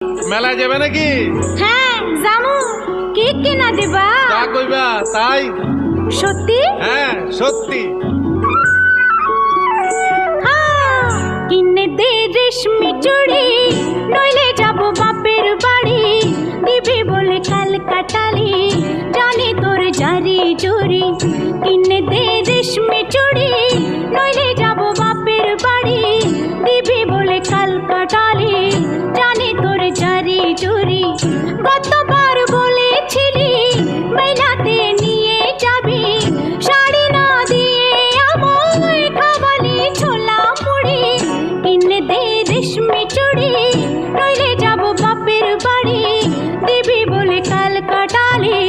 মেলায় যাবে নাকি? হ্যাঁ জামু। কি কিনা দিবা? যা কইবা তাই। সত্যি? হ্যাঁ সত্যি। কিনে দে রেশমি চুড়ি, নইলে যাব বাপের বাড়ি। দিবি বলে কাল কাটালি, জানি তোর জারি জুরি। কিনে দে রেশমি চুড়ি, নইলে যাব বাপের বাড়ি। দিবি বলে কাল কাটালি, জানি তোর জারি জুরি। গতবার বলেছিলি মেলাতে নিয়ে যাবি, শাড়ি না দিয়ে আমায় খাওয়ালি ছোলা মুড়ি। কিনে দে রেশমি চুড়ি, নইলে যাব বাপের বাড়ি। দিবি বলে কাল কাটালি।